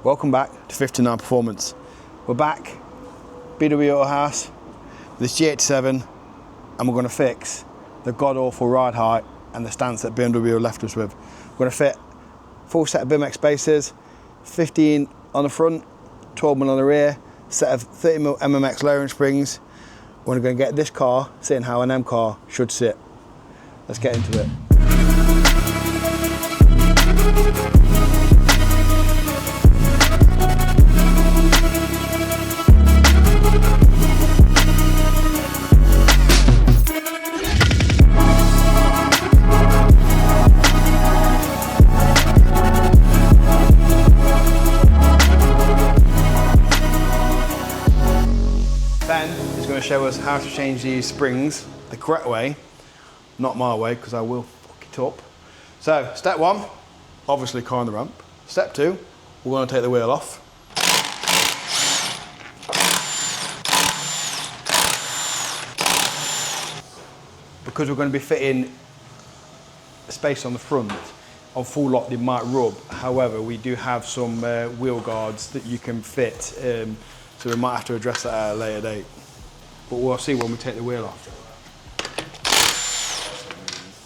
Welcome back to 59 Performance. We're back, BMW Auto House, with this G87, and we're going to fix the god-awful ride height and the stance that BMW left us with. We're going to fit full set of BMX bases, 15 on the front, 12mm on the rear, set of 30mm MMX lowering springs. We're going to get this car sitting how an M car should sit. Let's get into it. Ben is going to show us how to change these springs the correct way, not my way, because I will fuck it up. So, step one, obviously car on the ramp. Step two, we're going to take the wheel off. Because we're going to be fitting a space on the front, on full lock they might rub. However, we do have some wheel guards that you can fit, so we might have to address that at a later date. But we'll see when we take the wheel off.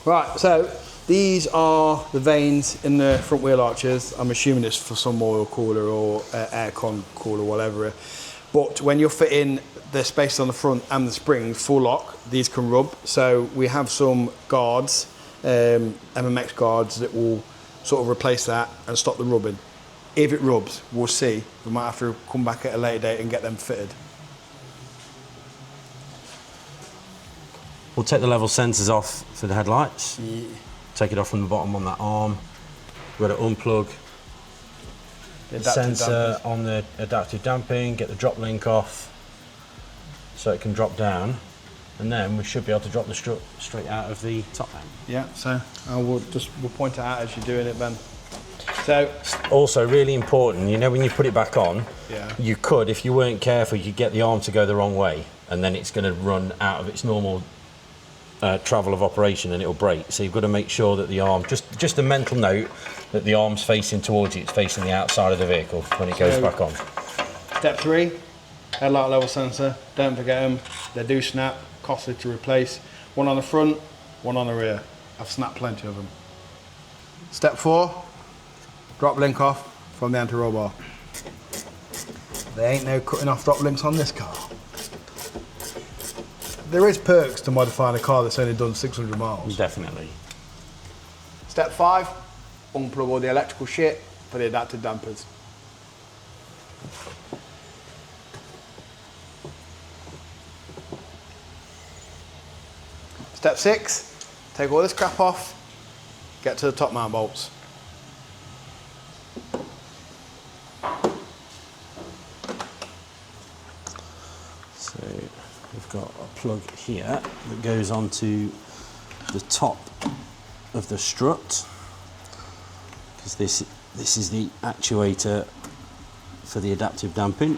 Right, so these are the vanes in the front wheel arches. I'm assuming it's for some oil cooler or aircon cooler, whatever. But when you're fitting the space on the front and the springs full lock, these can rub. So we have some guards, MMX guards, that will sort of replace that and stop the rubbing. If it rubs, we'll see. We might have to come back at a later date and get them fitted. We'll take the level sensors off for the headlights. Yeah. Take it off from the bottom on that arm. We've got to unplug the sensor on the adaptive damping, get the drop link off so it can drop down, and then we should be able to drop the strut straight out of the top end. Yeah, so we'll point it out as you're doing it, Ben. So, also really important, you know, when you put it back on, yeah, you could, if you weren't careful, you could get the arm to go the wrong way, and then it's going to run out of its normal travel of operation and it'll break. So you've got to make sure that the arm, just a mental note, that the arm's facing towards you, it's facing the outside of the vehicle when it goes back on. Step three, headlight level sensor. Don't forget them, they do snap, costly to replace. One on the front, one on the rear. I've snapped plenty of them. Step four, drop link off from the anti-roll bar. There ain't no cutting off drop links on this car. There is perks to modifying a car that's only done 600 miles. Definitely. Step five, unplug all the electrical shit for the adaptive dampers. Step six, take all this crap off, get to the top mount bolts. So we've got a plug here that goes onto the top of the strut, because this is the actuator for the adaptive damping.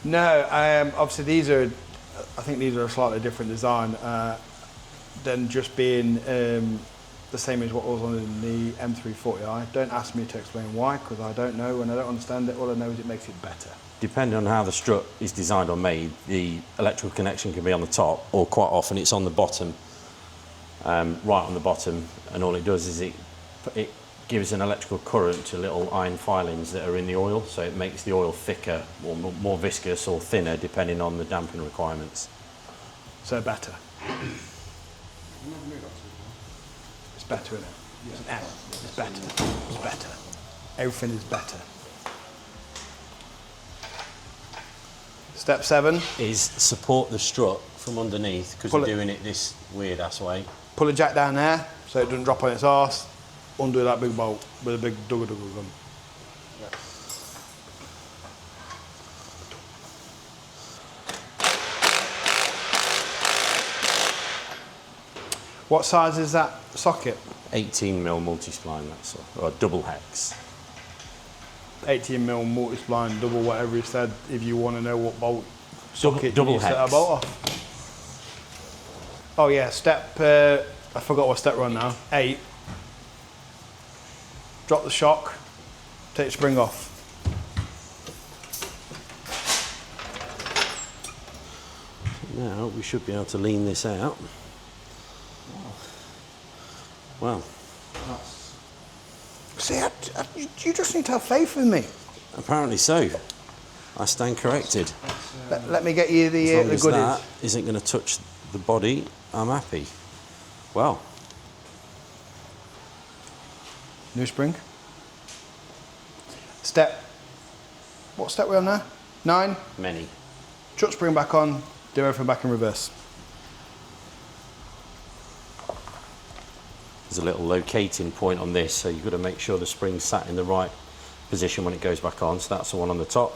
No, obviously these are, I think these are a slightly different design than just being the same as what was on the M340i. Don't ask me to explain why, because I don't know and I don't understand it. All I know is it makes it better. Depending on how the strut is designed or made, the electrical connection can be on the top, or quite often it's on the bottom, right on the bottom, and all it does is it gives an electrical current to little iron filings that are in the oil, so it makes the oil thicker or more viscous or thinner depending on the damping requirements. So better. It's better, isn't it? Yeah. It's better. It's better. Everything is better. Step 7 is support the strut from underneath, because we're doing it this weird ass way. Pull the jack down there so it doesn't drop on its arse. Undo that big bolt with a big dugger gun. Yeah. What size is that socket? 18mm multi-spline, that's all, or double hex. 18mm multi-spline, double whatever you said, if you want to know what bolt socket double you hex. Set a bolt off. Oh yeah, step, I I forgot what step we're on now. 8. Drop the shock, take the spring off. Now we should be able to lean this out. Well. See, you just need to have faith in me. Apparently so. I stand corrected. Let me get you the as long as goodies. that isn't going to touch the body, I'm happy. Well. New spring. Step. What step are we on now? 9? Many. Chuck spring back on, do everything back in reverse. There's a little locating point on this, so you've got to make sure the spring's sat in the right position when it goes back on. So that's the one on the top.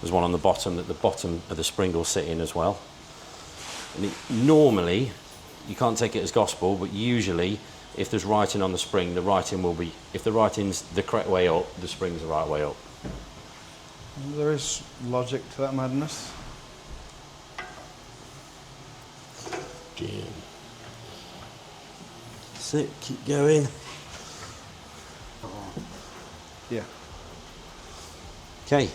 There's one on the bottom that the bottom of the spring will sit in as well. And normally, you can't take it as gospel, but usually, if there's writing on the spring, the writing will be, if the writing's the correct way up, the spring's the right way up. There is logic to that madness. Jam. That's it, keep going. Yeah. Okay.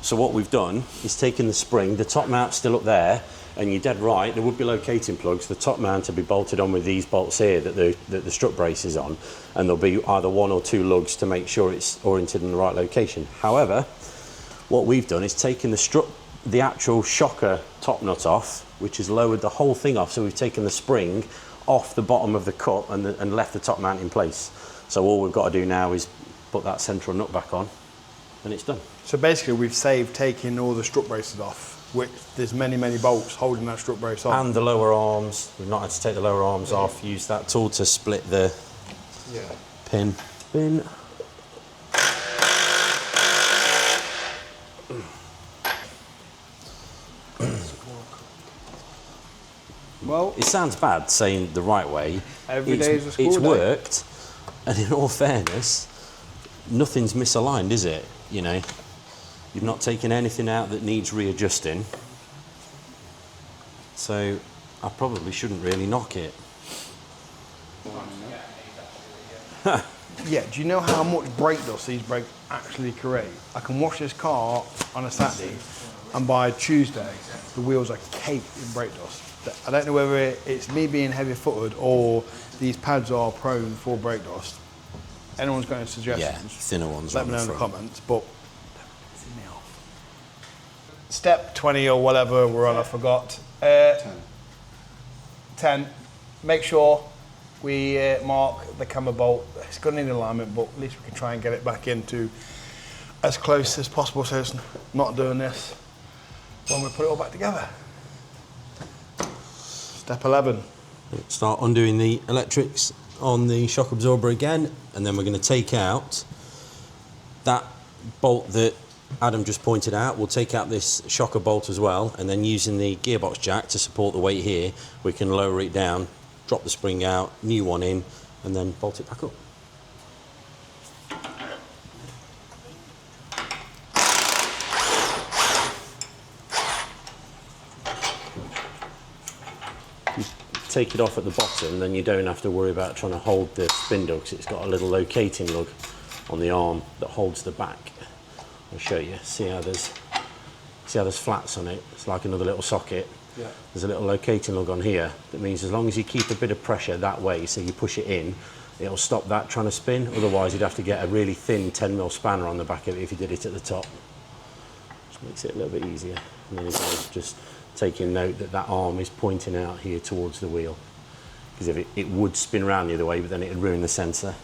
So what we've done is taken the spring, the top mount's still up there, and you're dead right, there would be locating plugs. The top mount will be bolted on with these bolts here that the strut brace is on, and there'll be either 1 or 2 lugs to make sure it's oriented in the right location. However, what we've done is taken the strut, the actual shocker top nut off, which has lowered the whole thing off, so we've taken the spring off the bottom of the cup and left the top mount in place. So all we've got to do now is put that central nut back on, and it's done. So basically we've saved taking all the strut braces off, which there's many bolts holding that strut brace on. And the lower arms, we've not had to take the lower arms off, use that tool to split the pin. Well, it sounds bad saying the right way. Every day is a school It's day. worked, and in all fairness, nothing's misaligned, is it? You know, you've not taken anything out that needs readjusting. So I probably shouldn't really knock it. yeah, do you know how much brake dust these brakes actually create? I can wash this car on a Saturday, and by Tuesday, the wheels are caked in brake dust. I don't know whether it's me being heavy-footed or these pads are prone for brake dust. Anyone's got any suggestions? Yeah, thinner ones. Let me know in the comments, but it's me off. Step 20 or whatever we're on, I forgot. 10. Make sure we mark the camber bolt. It's going to need alignment, but at least we can try and get it back into as close as possible so it's not doing this when we put it all back together. Step 11. Start undoing the electrics on the shock absorber again, and then we're going to take out that bolt that Adam just pointed out. We'll take out this shocker bolt as well, and then using the gearbox jack to support the weight here, we can lower it down, drop the spring out, new one in, and then bolt it back up. Take it off at the bottom, then you don't have to worry about trying to hold the spindle because it's got a little locating lug on the arm that holds the back. I'll show you. See how there's flats on it? It's like another little socket. Yeah. There's a little locating lug on here that means as long as you keep a bit of pressure that way, so you push it in, it'll stop that trying to spin. Otherwise, you'd have to get a really thin 10mm spanner on the back of it if you did it at the top. Just makes it a little bit easier. And then it's just taking note that that arm is pointing out here towards the wheel, because if it would spin around the other way, but then it would ruin the sensor.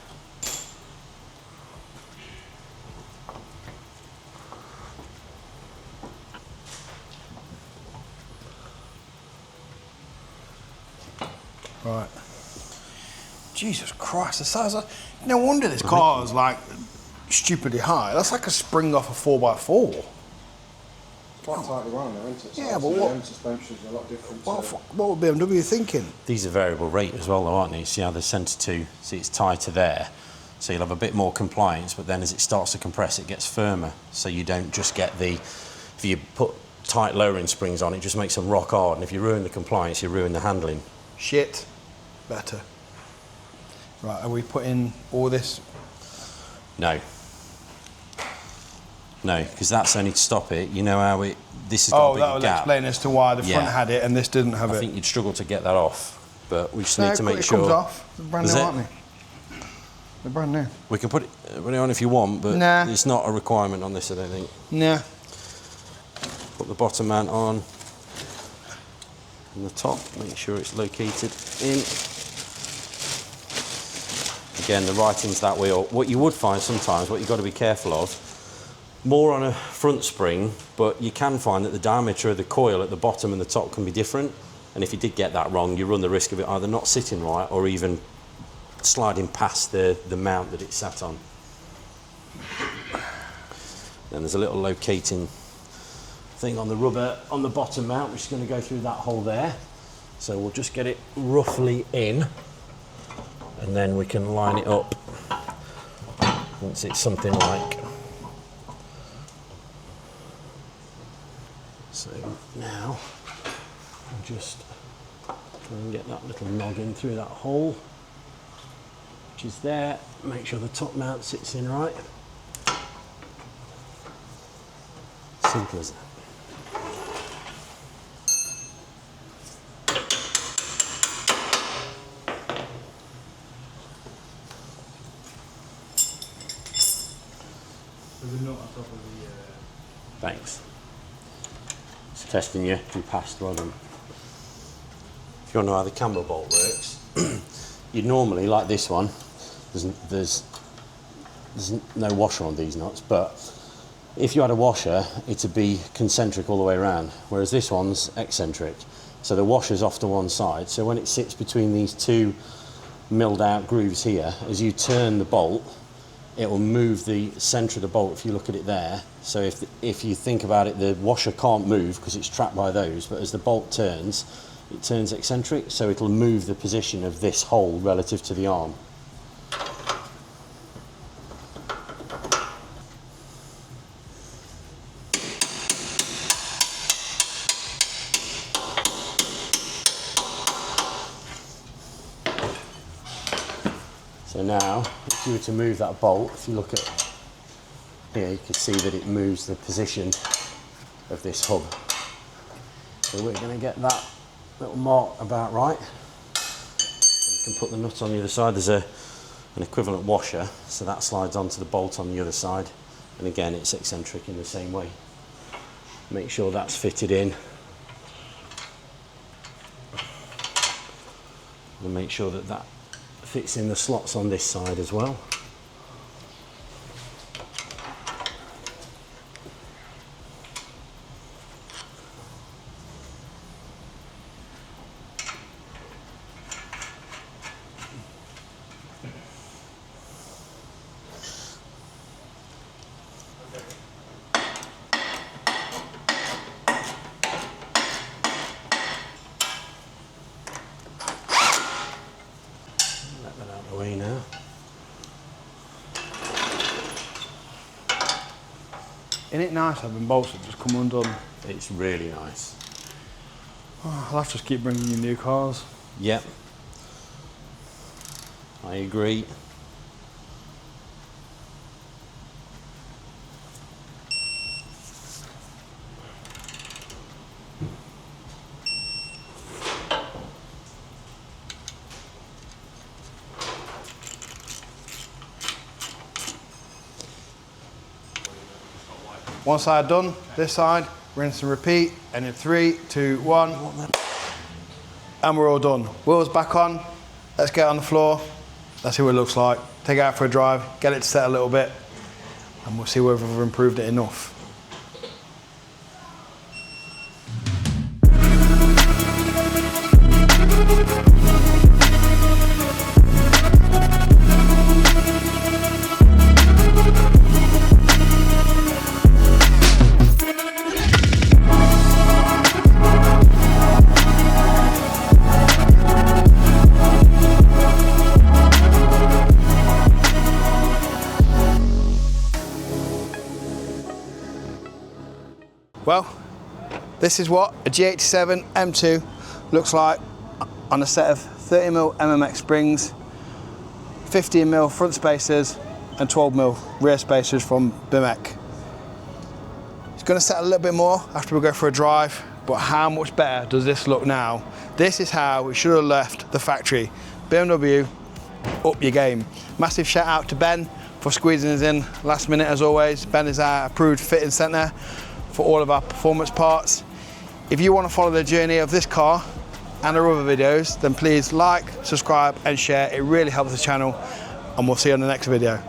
Right. Jesus Christ, the size of... No wonder this car is like stupidly high. That's like a spring off a 4x4. Quite tightly wound though, isn't it? So Yeah, but what... suspension's a lot different. What would BMW thinking? These are variable rate as well though, aren't they? See how they're sensor to, see it's tighter there. So you'll have a bit more compliance, but then as it starts to compress, it gets firmer. So you don't just get the... If you put tight lowering springs on, it just makes them rock hard. And if you ruin the compliance, you ruin the handling. Shit. better. Right, are we putting all this? No. No, because that's only to stop it. You know how this has got a bigger that will gap. explain as to why the front Yeah. had it and this didn't have I it. think you'd struggle to get that off, but we just No, need to make it sure. comes off. They're brand Does new, it? aren't they? They're brand new. We can put it on if you want, but Nah. it's not a requirement on this, I don't think. Nah. Put the bottom mount on the top, make sure it's located in. Again, the writing's that way. Or what you would find sometimes, what you've got to be careful of, more on a front spring, but you can find that the diameter of the coil at the bottom and the top can be different. And if you did get that wrong, you run the risk of it either not sitting right or even sliding past the mount that it's sat on. Then there's a little locating thing on the rubber on the bottom mount, which is going to go through that hole there. So we'll just get it roughly in, and then we can line it up once it's something like. So now I'll just try and get that little noggin through that hole, which is there. Make sure the top mount sits in right. Simple as that. There's a note on top of the... Thanks. It's testing you to pass rather than. If you want to know how the camber bolt works, you'd normally, like this one, there's no washer on these nuts, but if you had a washer, it'd be concentric all the way around, whereas this one's eccentric. So the washer's off to one side, so when it sits between these two milled out grooves here, as you turn the bolt, it will move the centre of the bolt if you look at it there. So if you think about it, the washer can't move because it's trapped by those, but as the bolt turns, it turns eccentric, so it'll move the position of this hole relative to the arm. So now, if you were to move that bolt, if you look at here, you can see that it moves the position of this hub. So we're going to get that little mark about right. You can put the nut on the other side. There's an equivalent washer, so that slides onto the bolt on the other side. And again, it's eccentric in the same way. Make sure that's fitted in. And make sure that that fits in the slots on this side as well. Let that out of the way now. Isn't it nice having bolts that just come undone? It's really nice. Oh, I'll have to just keep bringing you new cars. Yep. I agree. One side done, this side, rinse and repeat, and in 3, 2, 1, and we're all done. Wheels back on, let's get on the floor, let's see what it looks like. Take it out for a drive, get it to set a little bit, and we'll see whether we've improved it enough. Well, this is what a G87 M2 looks like on a set of 30mm MMX springs, 15mm front spacers, and 12mm rear spacers from BMW. It's going to set a little bit more after we go for a drive, but how much better does this look now? This is how it should have left the factory. BMW, up your game. Massive shout out to Ben for squeezing us in last minute as always. Ben is our approved fitting centre for all of our performance parts. If you want to follow the journey of this car and our other videos, then please like, subscribe and share. It really helps the channel, and we'll see you on the next video.